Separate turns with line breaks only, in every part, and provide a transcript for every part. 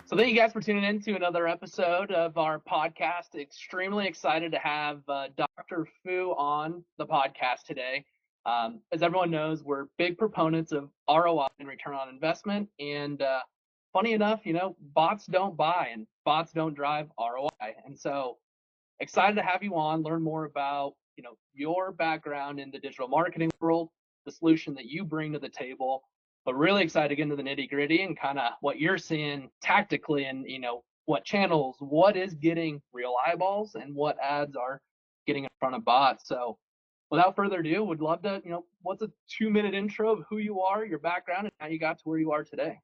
So thank you guys for tuning in to another episode of our podcast. Extremely excited to have Dr. Fou on the podcast today. As everyone knows, we're big proponents of ROI and return on investment. And funny enough, bots don't buy and bots don't drive ROI. And so excited to have you on, learn more about, your background in the digital marketing world, the solution that you bring to the table, but really excited to get into the nitty gritty and kind of what you're seeing tactically and, what channels, what is getting real eyeballs and what ads are getting in front of bots. So without further ado, would love to, what's a 2-minute intro of who you are, your background, and how you got to where you are today?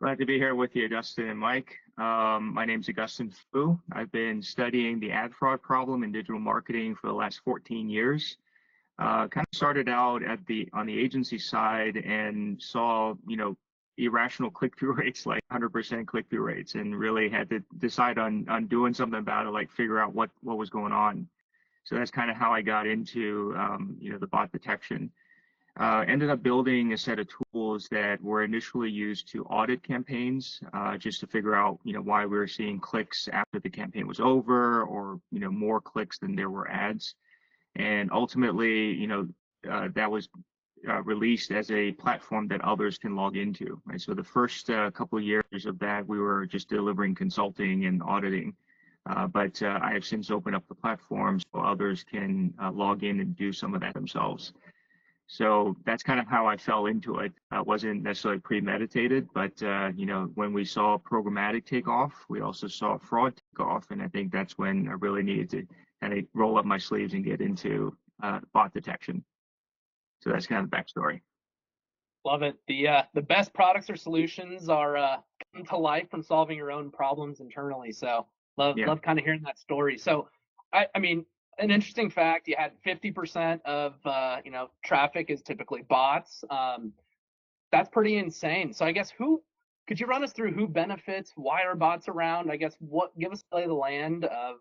Glad to be here with you, Justin and Mike. My name's Augustine Fou. I've been studying the ad fraud problem in digital marketing for the last 14 years. Kind of started out on the agency side and saw, irrational click-through rates, like 100% click-through rates, and really had to decide on doing something about it, like figure out what was going on. So that's kind of how I got into, the bot detection. Ended up building a set of tools that were initially used to audit campaigns, just to figure out, why we were seeing clicks after the campaign was over, or, more clicks than there were ads. And ultimately, that was released as a platform that others can log into, right? So the first couple of years of that, we were just delivering consulting and auditing. But I have since opened up the platform so others can log in and do some of that themselves. So that's kind of how I fell into it. It wasn't necessarily premeditated, but when we saw programmatic take off, we also saw fraud take off, and I think that's when I really needed to kind of roll up my sleeves and get into bot detection. So that's kind of the backstory.
Love it. The best products or solutions are come to life from solving your own problems internally. So love kind of hearing that story. So I mean, an interesting fact, you had 50% of traffic is typically bots. That's pretty insane. So I guess could you run us through who benefits, why are bots around? I guess give us the lay of the land of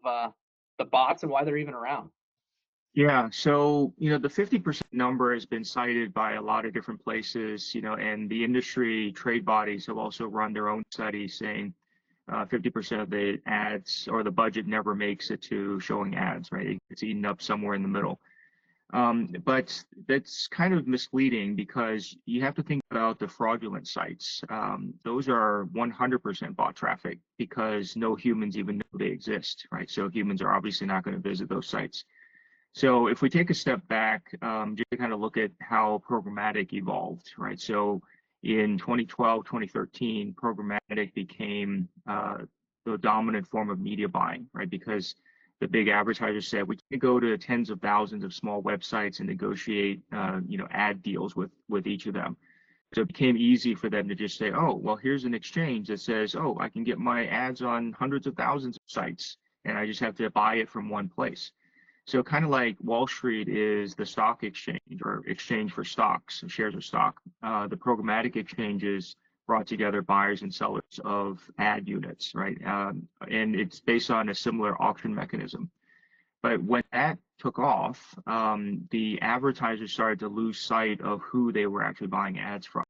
the bots and why they're even around.
Yeah, so the 50% number has been cited by a lot of different places, and the industry trade bodies have also run their own studies saying 50% of the ads or the budget never makes it to showing ads, right? It's eaten up somewhere in the middle. But that's kind of misleading because you have to think about the fraudulent sites. Those are 100% bot traffic because no humans even know they exist, right? So humans are obviously not going to visit those sites. So if we take a step back, just to kind of look at how programmatic evolved, right? So in 2012, 2013, programmatic became the dominant form of media buying, right? Because the big advertisers said we can go to tens of thousands of small websites and negotiate, ad deals with each of them. So it became easy for them to just say, oh, well, here's an exchange that says, oh, I can get my ads on hundreds of thousands of sites, and I just have to buy it from one place. So kind of like Wall Street is the stock exchange or exchange for stocks, shares of stock. The programmatic exchanges brought together buyers and sellers of ad units, right? And it's based on a similar auction mechanism. But when that took off, the advertisers started to lose sight of who they were actually buying ads from.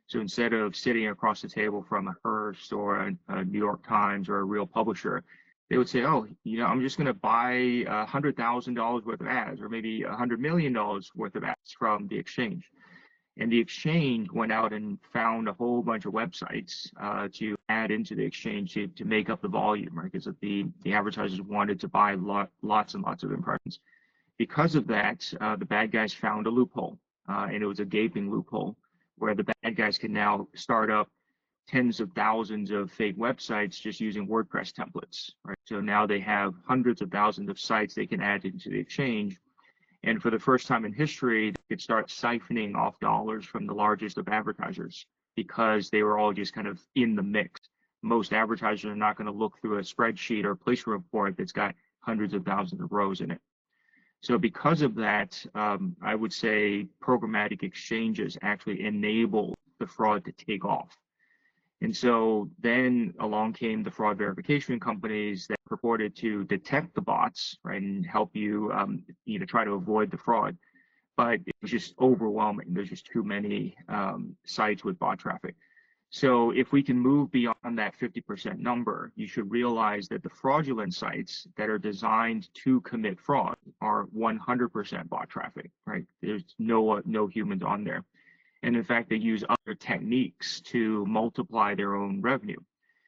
So instead of sitting across the table from a Hearst or a New York Times or a real publisher, they would say, oh, I'm just going to buy $100,000 worth of ads or maybe $100 million worth of ads from the exchange. And the exchange went out and found a whole bunch of websites to add into the exchange to make up the volume, right? Because the advertisers wanted to buy lots and lots of impressions. Because of that, the bad guys found a loophole, and it was a gaping loophole where the bad guys can now start up tens of thousands of fake websites just using WordPress templates, right? So now they have hundreds of thousands of sites they can add into the exchange. And for the first time in history, they could start siphoning off dollars from the largest of advertisers because they were all just kind of in the mix. Most advertisers are not going to look through a spreadsheet or placement report that's got hundreds of thousands of rows in it. So because of that, I would say programmatic exchanges actually enable the fraud to take off. And so then along came the fraud verification companies that purported to detect the bots, right, and help you, try to avoid the fraud. but it's just overwhelming. There's just too many sites with bot traffic. So if we can move beyond that 50% number, you should realize that the fraudulent sites that are designed to commit fraud are 100% bot traffic, right? There's no humans on there. And in fact, they use other techniques to multiply their own revenue.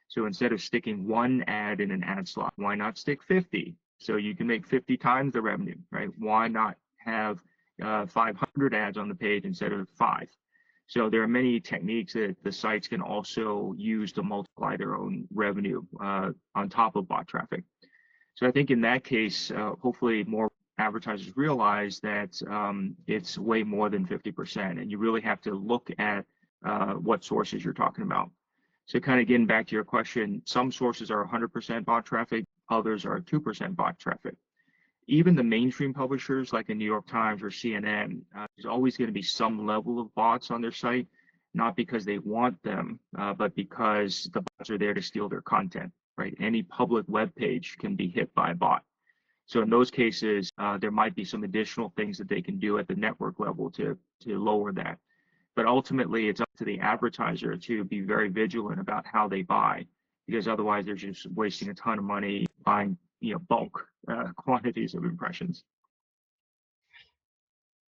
So instead of sticking one ad in an ad slot, why not stick 50? So you can make 50 times the revenue, right? Why not have 500 ads on the page instead of 5? So there are many techniques that the sites can also use to multiply their own revenue on top of bot traffic. So I think in that case, hopefully more advertisers realize that it's way more than 50%, and you really have to look at what sources you're talking about. So kind of getting back to your question, some sources are 100% bot traffic, others are 2% bot traffic. Even the mainstream publishers like the New York Times or CNN, there's always going to be some level of bots on their site, not because they want them, but because the bots are there to steal their content, right? Any public web page can be hit by a bot. So in those cases, there might be some additional things that they can do at the network level to lower that. But ultimately, it's up to the advertiser to be very vigilant about how they buy, because otherwise they're just wasting a ton of money buying, bulk quantities of impressions.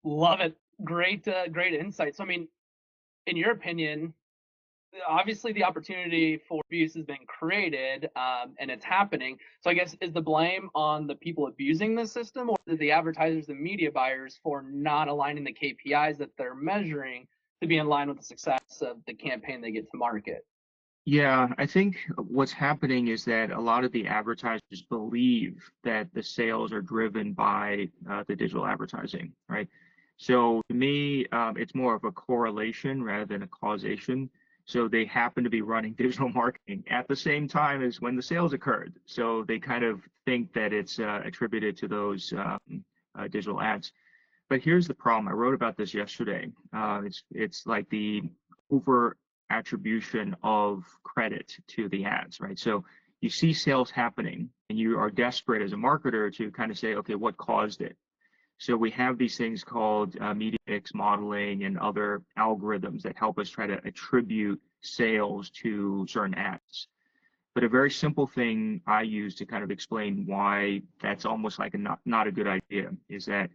Love it. Great insight. So, I mean, in your opinion, obviously the opportunity for abuse has been created, and it's happening. So I guess, is the blame on the people abusing the system, or is it the advertisers and media buyers for not aligning the KPIs that they're measuring to be in line with the success of the campaign they get to market?
Yeah, I think what's happening is that a lot of the advertisers believe that the sales are driven by the digital advertising, right? So to me, it's more of a correlation rather than a causation. So they happen to be running digital marketing at the same time as when the sales occurred. So they kind of think that it's attributed to those digital ads. But here's the problem. I wrote about this yesterday. It's like the over attribution of credit to the ads, right? So you see sales happening and you are desperate as a marketer to kind of say, okay, what caused it? So we have these things called media mix modeling and other algorithms that help us try to attribute sales to certain ads. But a very simple thing I use to kind of explain why that's almost like not a good idea is that,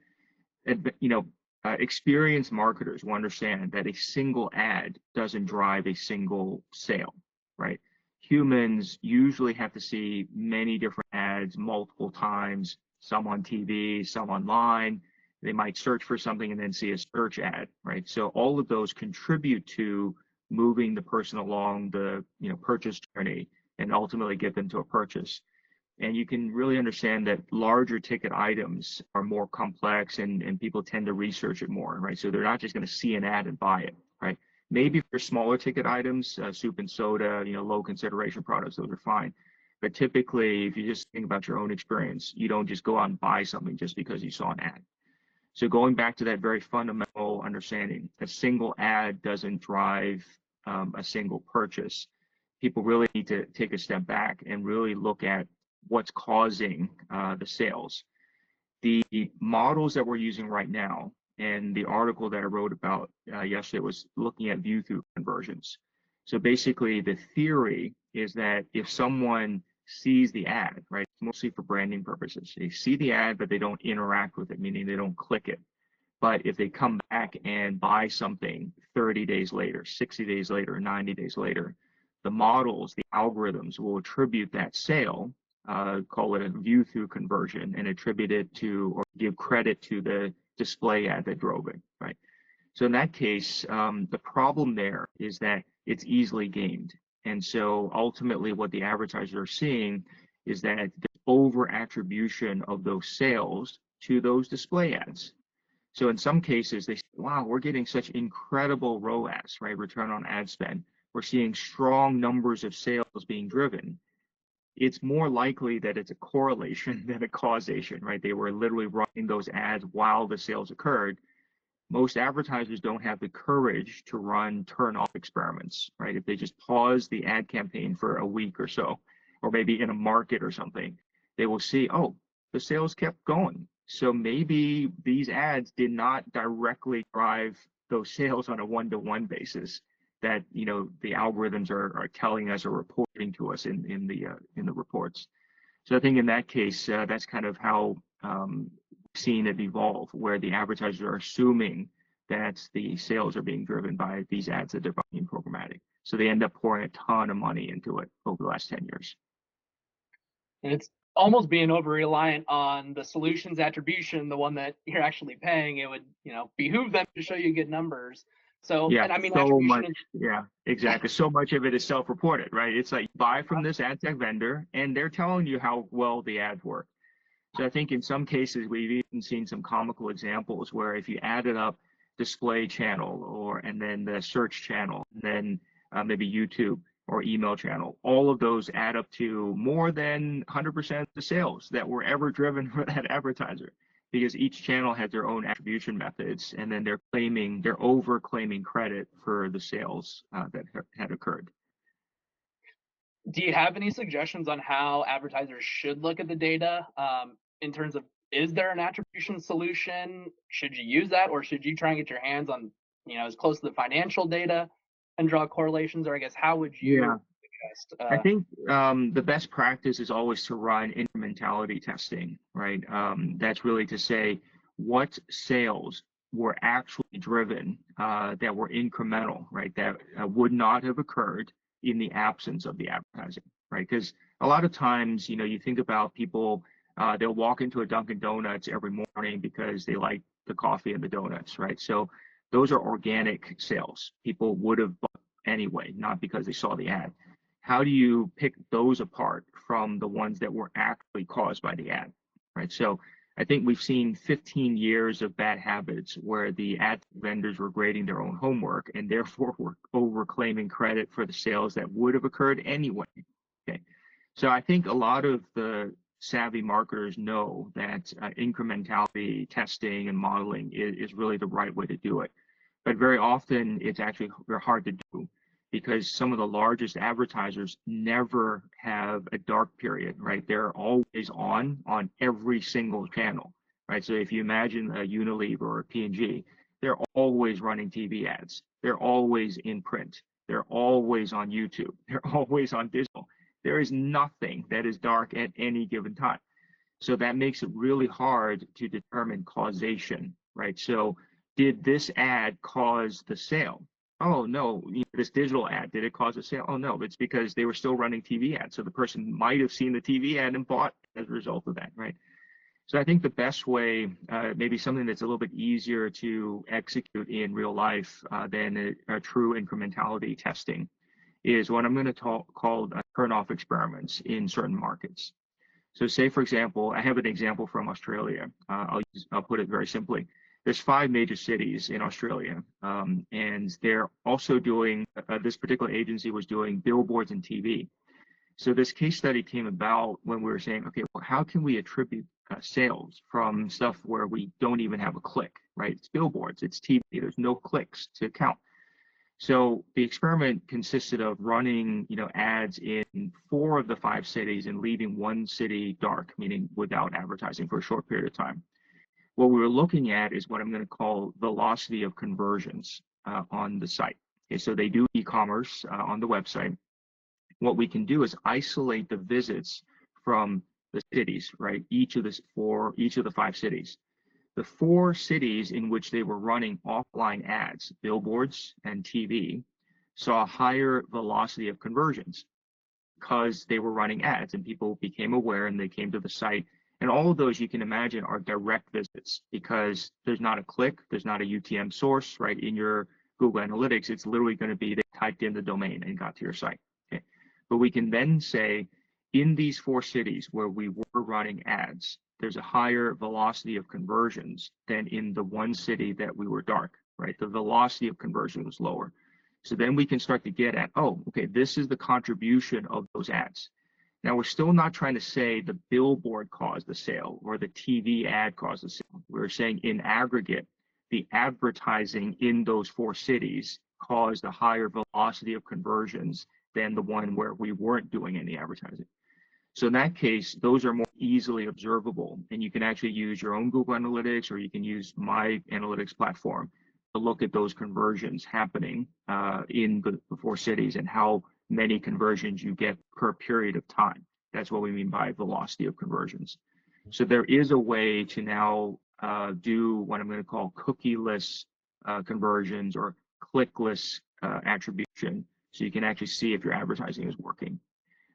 experienced marketers will understand that a single ad doesn't drive a single sale, right? Humans usually have to see many different ads multiple times, some on TV, some online. They might search for something and then see a search ad, right? So all of those contribute to moving the person along the purchase journey and ultimately get them to a purchase. And you can really understand that larger ticket items are more complex and people tend to research it more, right? So they're not just going to see an ad and buy it, right? Maybe for smaller ticket items, soup and soda, low consideration products, those are fine. But typically, if you just think about your own experience, you don't just go out and buy something just because you saw an ad. So going back to that very fundamental understanding, a single ad doesn't drive a single purchase. People really need to take a step back and really look at what's causing the sales. The models that we're using right now, and the article that I wrote about yesterday was looking at view-through conversions. So basically, the theory is that if someone sees the ad, right, mostly for branding purposes, they see the ad, but they don't interact with it, meaning they don't click it. But if they come back and buy something 30 days later, 60 days later, 90 days later, the models, the algorithms will attribute that sale, call it a view-through conversion, and attribute it to or give credit to the display ad that drove it, right? So in that case, the problem there is that it's easily gamed. And so ultimately what the advertisers are seeing is that the over attribution of those sales to those display ads. So in some cases, they say, wow, we're getting such incredible ROAS, right? Return on ad spend. We're seeing strong numbers of sales being driven. It's more likely that it's a correlation than a causation, right? They were literally running those ads while the sales occurred. Most advertisers don't have the courage to run turn-off experiments, right? If they just pause the ad campaign for a week or so, or maybe in a market or something, they will see, oh, the sales kept going. So maybe these ads did not directly drive those sales on a one-to-one basis that, the algorithms are telling us or reporting to us in the reports. So I think in that case, that's kind of how we've seen it evolve, where the advertisers are assuming that the sales are being driven by these ads that they're buying programmatic. So they end up pouring a ton of money into it over the last 10 years.
And it's almost being over reliant on the solutions attribution, the one that you're actually paying. It would, behoove them to show you good numbers. So,
Yeah,
and I mean,
so
attribution
much.
is,
Yeah, exactly. So much of it is self-reported, right? It's like buy from this ad tech vendor, and they're telling you how well the ads work. So I think in some cases we've even seen some comical examples where if you added up display channel and then the search channel, and then maybe YouTube or email channel, all of those add up to more than 100% of the sales that were ever driven for that advertiser, because each channel has their own attribution methods, and then they're over claiming credit for the sales that had occurred.
do you have any suggestions on how advertisers should look at the data in terms of, is there an attribution solution? Should you use that, or should you try and get your hands on, as close to the financial data and draw correlations? Or I guess, how would
Yeah.
you suggest?
I think the best practice is always to run incrementality testing, right? That's really to say what sales were actually driven that were incremental, right? That would not have occurred in the absence of the advertising, right? Because a lot of times, you think about people, they'll walk into a Dunkin' Donuts every morning because they like the coffee and the donuts, right? So those are organic sales. People would have bought anyway, not because they saw the ad. How do you pick those apart from the ones that were actually caused by the ad, right? So I think we've seen 15 years of bad habits where the ad vendors were grading their own homework and therefore were overclaiming credit for the sales that would have occurred anyway. Okay, so I think a lot of the savvy marketers know that incrementality testing and modeling is really the right way to do it. But very often it's actually very hard to do, because some of the largest advertisers never have a dark period, right? They're always on every single channel, right? So if you imagine a Unilever or a P&G, they're always running TV ads. They're always in print. They're always on YouTube. They're always on digital. There is nothing that is dark at any given time. So that makes it really hard to determine causation, right? So did this ad cause the sale? Oh, no, this digital ad, did it cause a sale? Oh, no, it's because they were still running TV ads. So the person might have seen the TV ad and bought as a result of that, right? So I think the best way, maybe something that's a little bit easier to execute in real life than a true incrementality testing, is what I'm going to call turn-off experiments in certain markets. So say, for example, I have an example from Australia. I'll put it very simply. There's 5 major cities in Australia, and they're also doing, this particular agency was doing billboards and TV. So this case study came about when we were saying, okay, well, how can we attribute sales from stuff where we don't even have a click, right? It's billboards, it's TV, there's no clicks to count. So the experiment consisted of running, ads in 4 of the 5 cities and leaving 1 city dark, meaning without advertising for a short period of time. What we were looking at is what I'm going to call velocity of conversions on the site. Okay, so they do e-commerce on the website. What we can do is isolate the visits from the cities, right? Each of the 5 cities. The 4 cities in which they were running offline ads, billboards and TV, saw a higher velocity of conversions because they were running ads and people became aware and they came to the site. And all of those, you can imagine, are direct visits because there's not a click, there's not a UTM source, right? In your Google Analytics, it's literally going to be they typed in the domain and got to your site. Okay. But we can then say, in these 4 cities where we were running ads, there's a higher velocity of conversions than in the 1 city that we were dark, right? The velocity of conversion was lower. So then we can start to get at, oh, okay, this is the contribution of those ads. Now, we're still not trying to say the billboard caused the sale or the TV ad caused the sale. We're saying in aggregate, the advertising in those 4 cities caused a higher velocity of conversions than the one where we weren't doing any advertising. So in that case, those are more easily observable, and you can actually use your own Google Analytics, or you can use my analytics platform to look at those conversions happening in the 4 cities and how many conversions you get per period of time. That's what we mean by velocity of conversions. So there is a way to now do what I'm going to call cookieless conversions or clickless attribution, so you can actually see if your advertising is working.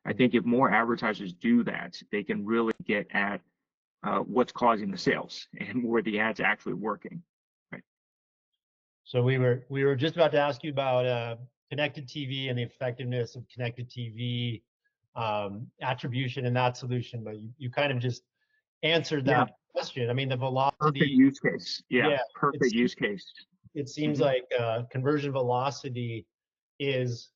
I think if more advertisers do that, they can really get at what's causing the sales and where the ad's actually working. Right.
So we were just about to ask you about connected TV and the effectiveness of connected TV attribution in that solution, but you kind of just answered that question. I mean, the velocity.
Perfect use case. Yeah, perfect use case.
It seems like conversion velocity is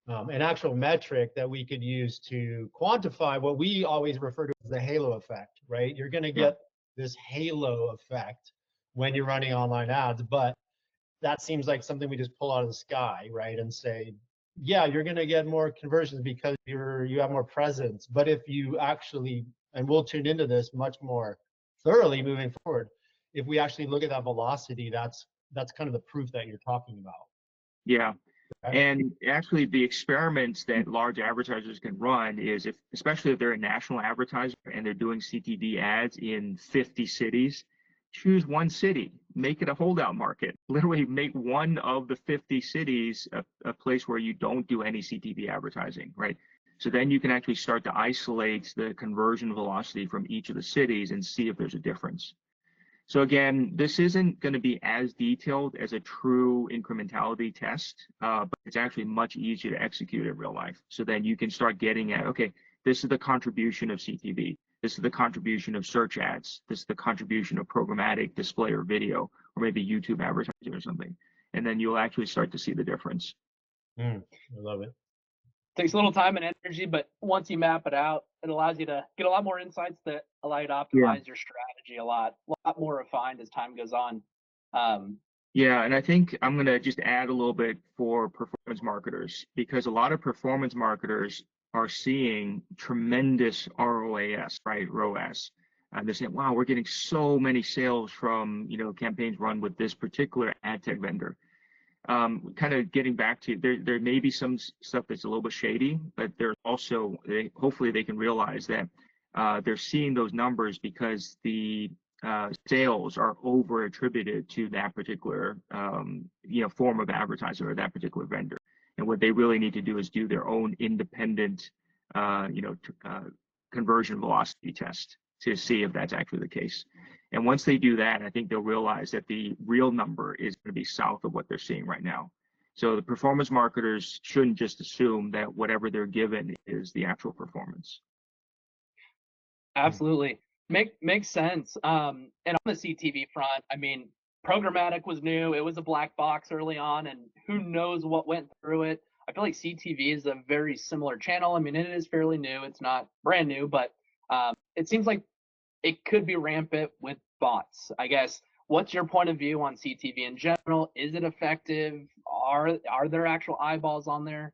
an actual metric that we could use to quantify what we always refer to as the halo effect, right? You're going to get this halo effect when you're running online ads, but that seems like something we just pull out of the sky, right? And say, yeah, you're going to get more conversions because you have more presence. But if you actually, and we'll tune into this much more thoroughly moving forward, if we actually look at that velocity, that's kind of the proof that you're talking about.
Yeah. And actually, the experiments that large advertisers can run is, especially if they're a national advertiser and they're doing CTV ads in 50 cities, choose one city, make it a holdout market. Literally make one of the 50 cities a place where you don't do any CTV advertising, right? So then you can actually start to isolate the conversion velocity from each of the cities and see if there's a difference. So again, this isn't going to be as detailed as a true incrementality test, but it's actually much easier to execute in real life. So then you can start getting at, okay, this is the contribution of CTV. This is the contribution of search ads. This is the contribution of programmatic display or video, or maybe YouTube advertising or something. And then you'll actually start to see the difference.
I love it.
Takes a little time and energy, but once you map it out, it allows you to get a lot more insights that allow you to optimize your strategy a lot more refined as time goes on.
Yeah, and I think I'm going to just add a little bit for performance marketers, because a lot of performance marketers are seeing tremendous ROAS, right, ROAS. And they're saying, wow, we're getting so many sales from, campaigns run with this particular ad tech vendor. Kind of getting back to, there may be some stuff that's a little bit shady, but there's also, hopefully they can realize that they're seeing those numbers because the sales are over attributed to that particular form of advertiser or that particular vendor. And what they really need to do is do their own independent conversion velocity test to see if that's actually the case. And once they do that, I think they'll realize that the real number is going to be south of what they're seeing right now. So the performance marketers shouldn't just assume that whatever they're given is the actual performance.
Absolutely. Makes sense. And on the CTV front, I mean, programmatic was new. It was a black box early on, and who knows what went through it. I feel like CTV is a very similar channel. I mean, it is fairly new. It's not brand new, but it seems like it could be rampant with bots. I guess, what's your point of view on CTV in general? Is it effective? Are there actual eyeballs on there?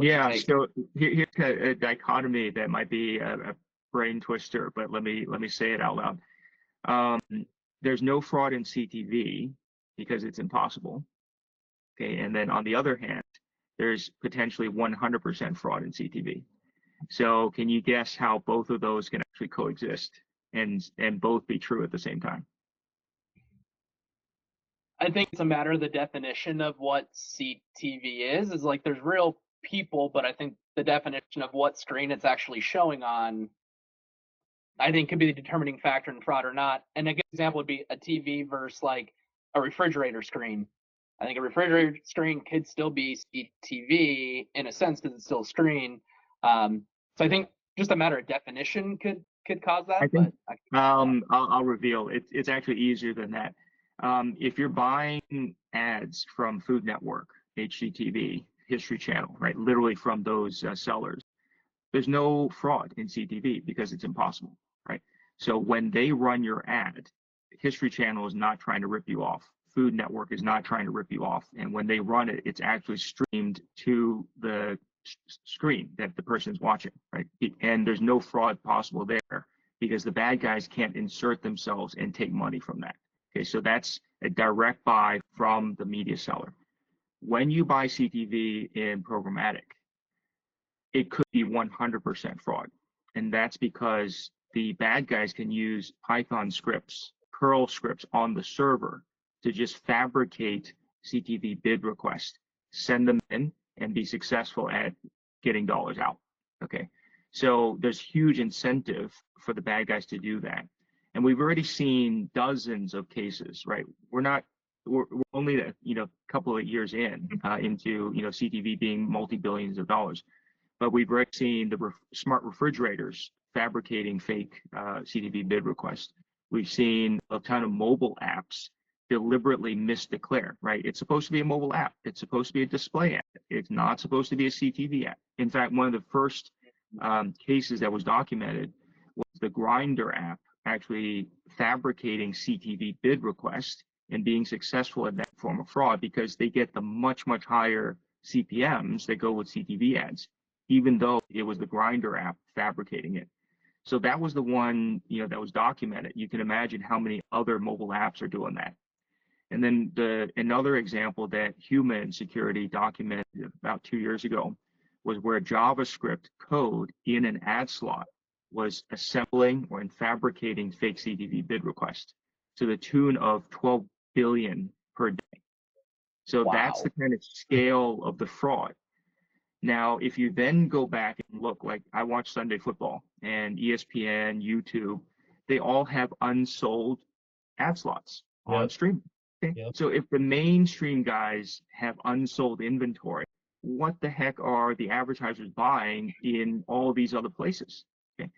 So here's a dichotomy that might be a brain twister, but let me say it out loud. There's no fraud in CTV because it's impossible. Okay, and then on the other hand, there's potentially 100% fraud in CTV. So can you guess how both of those can actually coexist and both be true at the same time?
I think it's a matter of the definition of what CTV is like there's real people, but I think the definition of what screen it's actually showing on, I think, could be the determining factor in fraud or not. And a good example would be a TV versus like a refrigerator screen. I think a refrigerator screen could still be CTV in a sense because it's still a screen. So I think just a matter of definition could cause that.
I think, I'll reveal it's actually easier than that. If you're buying ads from Food Network, HGTV, History Channel, right, literally from those sellers, there's no fraud in CTV because it's impossible, right? So when they run your ad, History Channel is not trying to rip you off. Food Network is not trying to rip you off. And when they run it, it's actually streamed to the screen that the person is watching, right? And there's no fraud possible there because the bad guys can't insert themselves and take money from that. Okay, so that's a direct buy from the media seller. When you buy CTV in programmatic, it could be 100% fraud. And that's because the bad guys can use Python scripts, curl scripts on the server to just fabricate CTV bid requests, send them in, and be successful at getting dollars out. Okay, so there's huge incentive for the bad guys to do that. And we've already seen dozens of cases, right? We're only a couple of years into CTV being multi-billions of dollars. But we've already seen the smart refrigerators fabricating fake CTV bid requests. We've seen a ton of mobile apps deliberately misdeclare, right? It's supposed to be a mobile app. It's supposed to be a display app. It's not supposed to be a CTV app. In fact, one of the first cases that was documented was the Grindr app actually fabricating CTV bid requests and being successful at that form of fraud because they get the much higher CPMs that go with CTV ads, even though it was the Grindr app fabricating it. So that was the one, that was documented. You can imagine how many other mobile apps are doing that. And then another example that Human Security documented about 2 years ago was where JavaScript code in an ad slot was assembling or fabricating fake CTV bid requests to the tune of 12 billion per day. So wow. That's the kind of scale of the fraud. Now, if you then go back and look, like I watch Sunday Football and ESPN, YouTube, they all have unsold ad slots on stream. Okay? Yep. So if the mainstream guys have unsold inventory, what the heck are the advertisers buying in all these other places? Okay.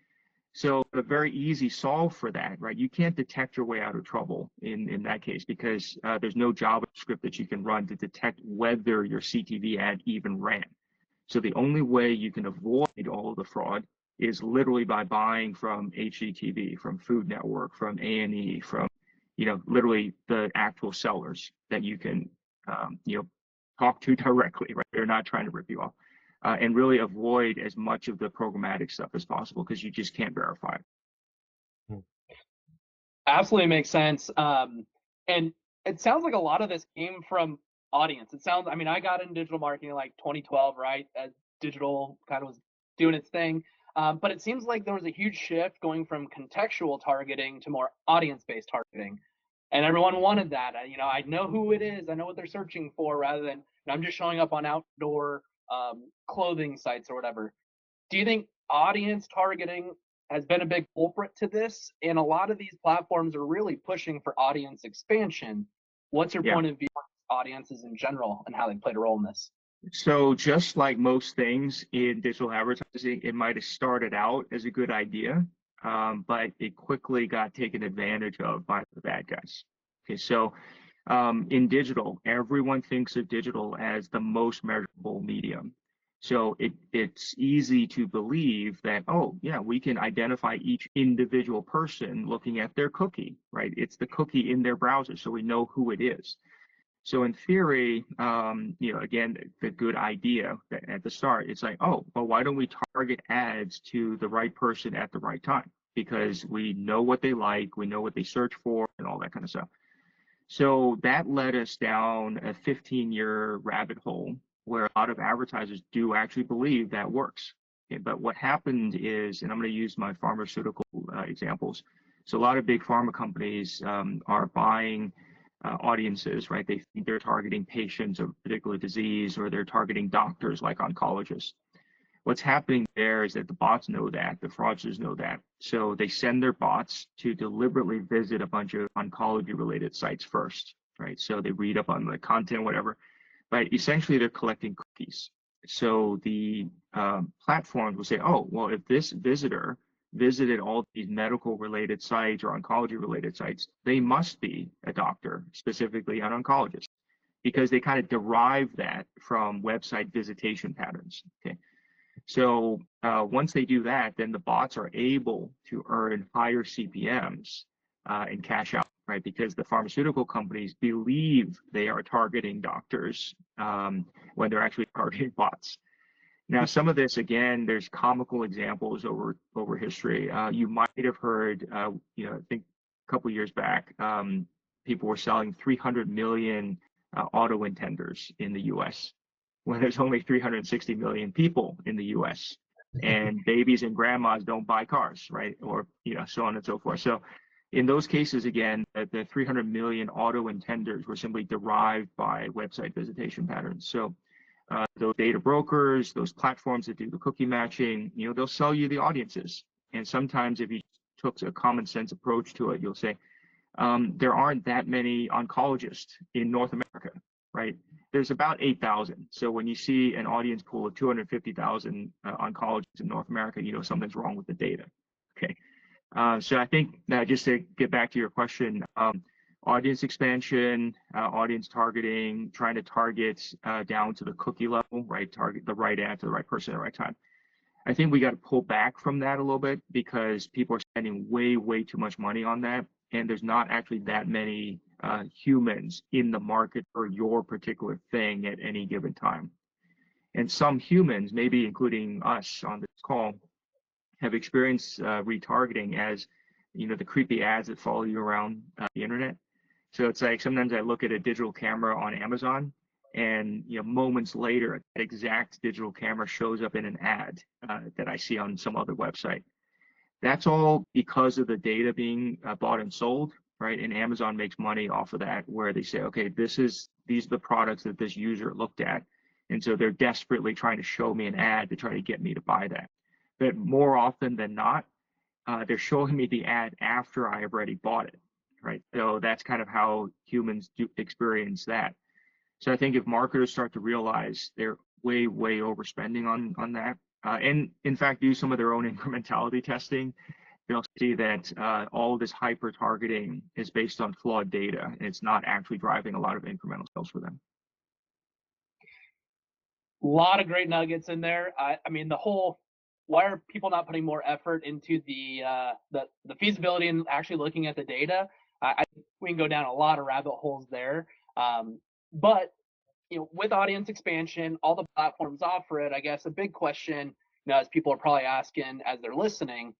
So a very easy solve for that, right? You can't detect your way out of trouble in that case because there's no JavaScript that you can run to detect whether your CTV ad even ran. So the only way you can avoid all of the fraud is literally by buying from HGTV, from Food Network, from A&E, from, literally the actual sellers that you can, talk to directly, right? They're not trying to rip you off, and really avoid as much of the programmatic stuff as possible because you just can't verify it.
Absolutely makes sense. And it sounds like a lot of this came from audience. I got into digital marketing like 2012, right? As digital kind of was doing its thing. But it seems like there was a huge shift going from contextual targeting to more audience-based targeting. And everyone wanted that. I know who it is. I know what they're searching for rather than I'm just showing up on outdoor clothing sites or whatever. Do you think audience targeting has been a big culprit to this? And a lot of these platforms are really pushing for audience expansion. What's your point of view on audiences in general and how they played a role in this?
So just like most things in digital advertising, it might have started out as a good idea, but it quickly got taken advantage of by the bad guys. Okay, so in digital, everyone thinks of digital as the most measurable medium. So it's easy to believe that, oh, yeah, we can identify each individual person looking at their cookie, right? It's the cookie in their browser, so we know who it is. So in theory, again, the good idea at the start, it's like, oh, well, why don't we target ads to the right person at the right time? Because we know what they like, we know what they search for, and all that kind of stuff. So that led us down a 15-year rabbit hole where a lot of advertisers do actually believe that works. Okay, but what happened is, and I'm going to use my pharmaceutical examples. So a lot of big pharma companies are buying audiences, right? They think they're targeting patients of a particular disease, or they're targeting doctors like oncologists. What's happening there is that the bots know that, the fraudsters know that. So they send their bots to deliberately visit a bunch of oncology-related sites first, right? So they read up on the content, whatever, but essentially they're collecting cookies. So the platforms will say, oh, well, if this visitor visited all these medical-related sites or oncology-related sites, they must be a doctor, specifically an oncologist, because they kind of derive that from website visitation patterns, okay? So once they do that, then the bots are able to earn higher CPMs and cash out, right? Because the pharmaceutical companies believe they are targeting doctors when they're actually targeting bots. Now, some of this, again, there's comical examples over history. You might have heard, I think a couple years back, people were selling 300 million auto intenders in the U.S. when there's only 360 million people in the U.S. and babies and grandmas don't buy cars, right? Or so on and so forth. So in those cases, again, the 300 million auto intenders were simply derived by website visitation patterns. So those data brokers, those platforms that do the cookie matching, they'll sell you the audiences. And sometimes if you took a common sense approach to it, you'll say, there aren't that many oncologists in North America, right? There's about 8,000. So when you see an audience pool of 250,000 oncologists in North America, something's wrong with the data. Okay. So I think just to get back to your question, audience expansion, audience targeting, trying to target down to the cookie level, right? Target the right ad to the right person at the right time. I think we got to pull back from that a little bit because people are spending way, way too much money on that. And there's not actually that many humans in the market for your particular thing at any given time. And some humans, maybe including us on this call, have experienced retargeting as, the creepy ads that follow you around the internet. So it's like sometimes I look at a digital camera on Amazon and moments later, that exact digital camera shows up in an ad that I see on some other website. That's all because of the data being bought and sold, right? And Amazon makes money off of that, where they say, okay, these are the products that this user looked at. And so they're desperately trying to show me an ad to try to get me to buy that. But more often than not, they're showing me the ad after I have already bought it, right? So that's kind of how humans do experience that. So I think if marketers start to realize they're way, way overspending on that, and in fact do some of their own incrementality testing, they'll see that all of this hyper targeting is based on flawed data, and it's not actually driving a lot of incremental sales for them.
A lot of great nuggets in there. I mean, the whole, why are people not putting more effort into the feasibility and actually looking at the data? We can go down a lot of rabbit holes there. But with audience expansion, all the platforms offer it. I guess a big question, as people are probably asking as they're listening,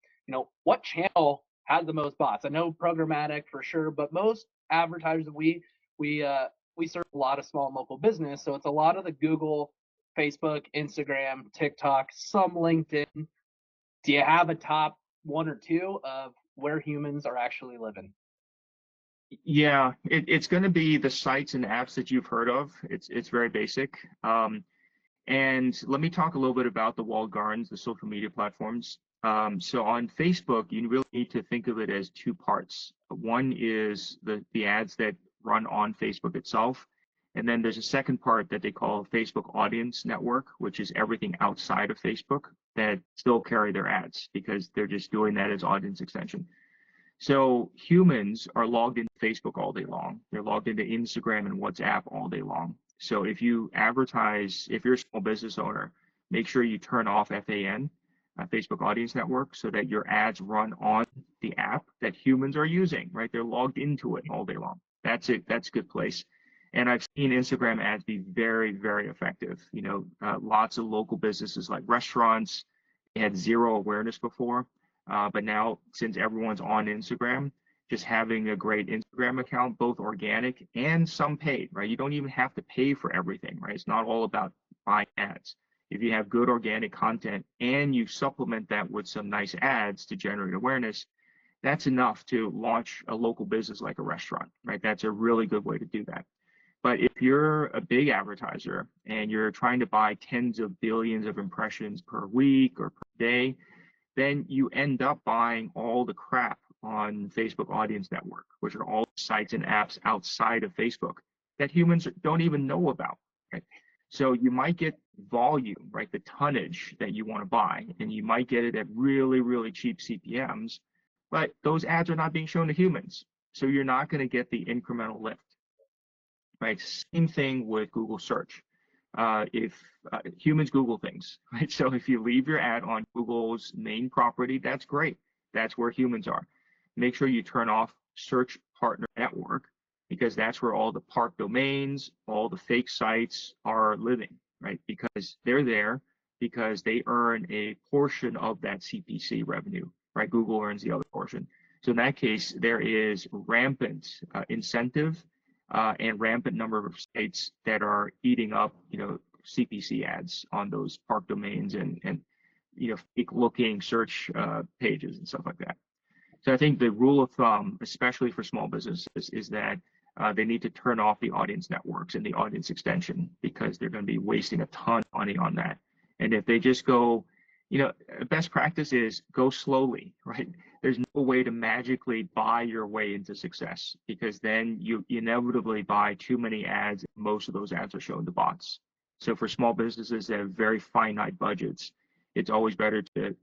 what channel has the most bots? I know programmatic for sure, but most advertisers, we serve a lot of small and local business, so it's a lot of the Google, Facebook, Instagram, TikTok, some LinkedIn. Do you have a top one or two of where humans are actually living?
Yeah, it's going to be the sites and apps that you've heard of. It's very basic. And let me talk a little bit about the walled gardens, the social media platforms. So on Facebook, you really need to think of it as two parts. One is the ads that run on Facebook itself. And then there's a second part that they call Facebook Audience Network, which is everything outside of Facebook that still carry their ads because they're just doing that as audience extension. So humans are logged into Facebook all day long. They're logged into Instagram and WhatsApp all day long. So if you advertise, if you're a small business owner, make sure you turn off FAN, Facebook Audience Network, so that your ads run on the app that humans are using, right? They're logged into it all day long. That's it. That's a good place. And I've seen Instagram ads be very, very effective. Lots of local businesses like restaurants had zero awareness before. But now, since everyone's on Instagram, just having a great Instagram account, both organic and some paid, right? You don't even have to pay for everything, right? It's not all about buying ads. If you have good organic content and you supplement that with some nice ads to generate awareness, that's enough to launch a local business like a restaurant, right? That's a really good way to do that. But if you're a big advertiser and you're trying to buy tens of billions of impressions per week or per day, then you end up buying all the crap on Facebook Audience Network, which are all sites and apps outside of Facebook that humans don't even know about. Right? So you might get volume, right? The tonnage that you want to buy, and you might get it at really, really cheap CPMs, but those ads are not being shown to humans. So you're not going to get the incremental lift. Right? Same thing with Google search. If humans Google things, right? So if you leave your ad on Google's main property, that's great. That's where humans are. Make sure you turn off Search Partner Network because that's where all the park domains, all the fake sites are living, right? Because they're there because they earn a portion of that CPC revenue, right? Google earns the other portion. So in that case, there is rampant incentive and rampant number of sites that are eating up, CPC ads on those park domains and fake looking search pages and stuff like that. So I think the rule of thumb, especially for small businesses, is that they need to turn off the audience networks and the audience extension, because they're going to be wasting a ton of money on that. And if they just go, best practice is go slowly, right? There's no way to magically buy your way into success, because then you inevitably buy too many ads. Most of those ads are shown to bots. So for small businesses that have very finite budgets, it's always better to,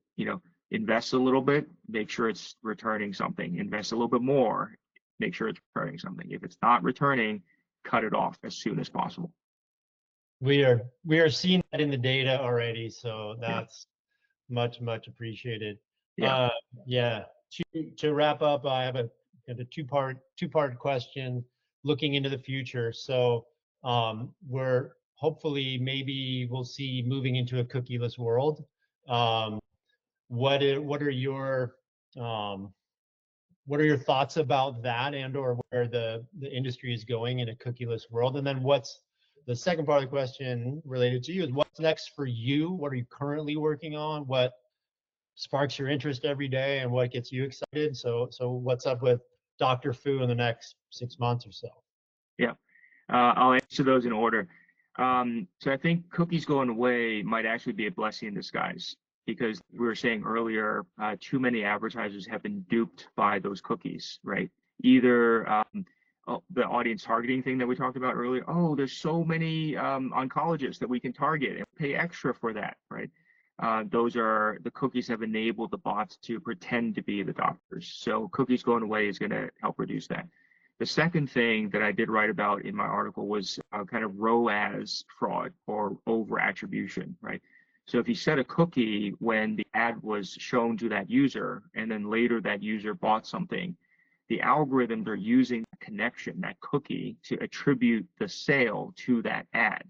invest a little bit, make sure it's returning something, invest a little bit more, make sure it's returning something. If it's not returning, cut it off as soon as possible.
We are seeing that in the data already, so that's much appreciated.
Yeah.
Yeah. To wrap up, I have a two-part question looking into the future. So we're hopefully, maybe we'll see moving into a cookieless world. What are your thoughts about that, and or where the industry is going in a cookieless world? And then what's the second part of the question related to you is what's next for you? What are you currently working on? What sparks your interest every day, and what gets you excited? So what's up with Dr. Fou in the next 6 months or so?
Yeah, I'll answer those in order. So I think cookies going away might actually be a blessing in disguise, because we were saying earlier, too many advertisers have been duped by those cookies, right? Either the audience targeting thing that we talked about earlier. Oh, there's so many oncologists that we can target and pay extra for that, right? Those are the cookies have enabled the bots to pretend to be the doctors. So cookies going away is going to help reduce that. The second thing that I did write about in my article was kind of ROAS fraud, or over attribution, right? So if you set a cookie when the ad was shown to that user, and then later that user bought something, the algorithms are using that connection, that cookie, to attribute the sale to that ad.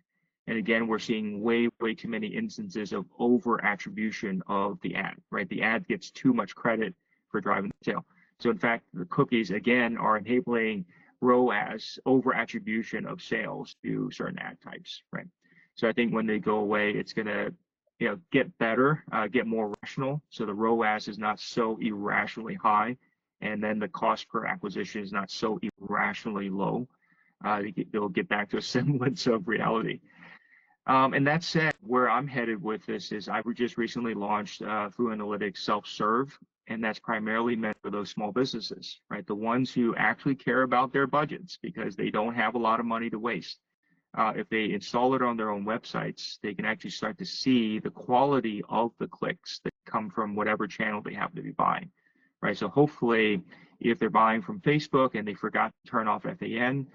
And again, we're seeing way too many instances of over attribution of the ad, right? The ad gets too much credit for driving the sale. So in fact, the cookies, again, are enabling ROAS, over attribution of sales to certain ad types, right? So I think when they go away, it's going to get better, get more rational. So the ROAS is not so irrationally high, and then the cost per acquisition is not so irrationally low. They'll get back to a semblance of reality. And that said, where I'm headed with this is I just recently launched Fou Analytics Self-Serve, and that's primarily meant for those small businesses, right? The ones who actually care about their budgets because they don't have a lot of money to waste. If they install it on their own websites, they can actually start to see the quality of the clicks that come from whatever channel they happen to be buying, right? So hopefully, if they're buying from Facebook and they forgot to turn off FAN,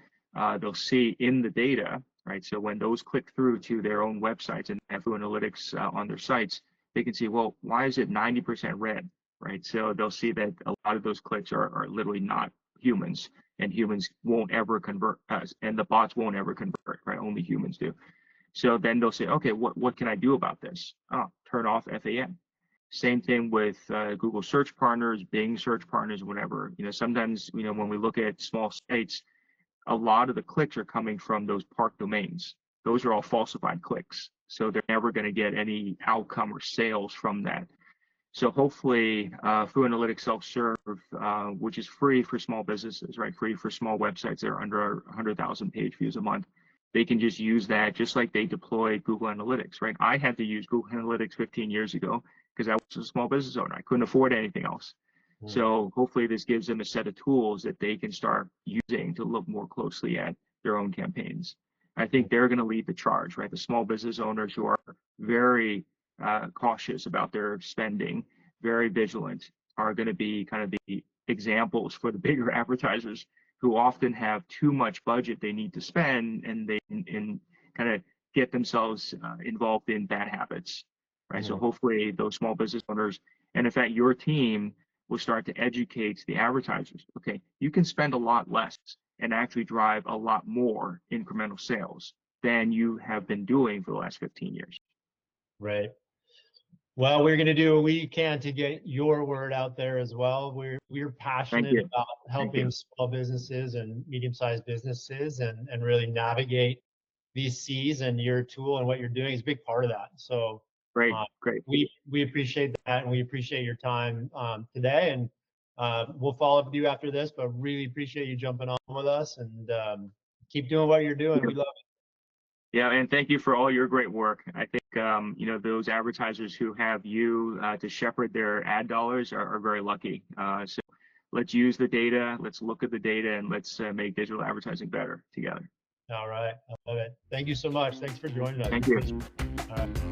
they'll see in the data, right? So when those click through to their own websites and have Fou Analytics on their sites, they can see, well, why is it 90% red, right? So they'll see that a lot of those clicks are literally not humans, and humans won't ever convert, and the bots won't ever convert, right? Only humans do. So then they'll say, okay, what can I do about this? Oh, turn off FAN. Same thing with Google search partners, Bing search partners, whatever. Sometimes, when we look at small sites, a lot of the clicks are coming from those park domains. Those are all falsified clicks. So they're never going to get any outcome or sales from that. So hopefully, Fou Analytics Self-Serve, which is free for small businesses, right? Free for small websites that are under 100,000 page views a month. They can just use that just like they deployed Google Analytics, right? I had to use Google Analytics 15 years ago because I was a small business owner. I couldn't afford anything else. So hopefully this gives them a set of tools that they can start using to look more closely at their own campaigns. I think they're going to lead the charge, right? The small business owners who are very cautious about their spending, very vigilant, are going to be kind of the examples for the bigger advertisers who often have too much budget they need to spend, and they kind of get themselves involved in bad habits, right? So hopefully those small business owners, and in fact your team, will start to educate the advertisers. Okay, you can spend a lot less and actually drive a lot more incremental sales than you have been doing for the last 15 years.
Right. Well, we're going to do what we can to get your word out there as well. We're
Thank
passionate
you.
about
Thank
helping
you.
small businesses and medium-sized businesses and really navigate these C's, and your tool and what you're doing is a big part of that. So
Great, great.
we appreciate that, and we appreciate your time today. And we'll follow up with you after this, but really appreciate you jumping on with us, and keep doing what you're doing.
Yeah.
We love it.
Yeah, and thank you for all your great work. I think you know, those advertisers who have you to shepherd their ad dollars are very lucky. So let's use the data, let's look at the data, and let's make digital advertising better together.
All right. I love it. Thank you so much. Thanks for joining us.
Thank you.
All right.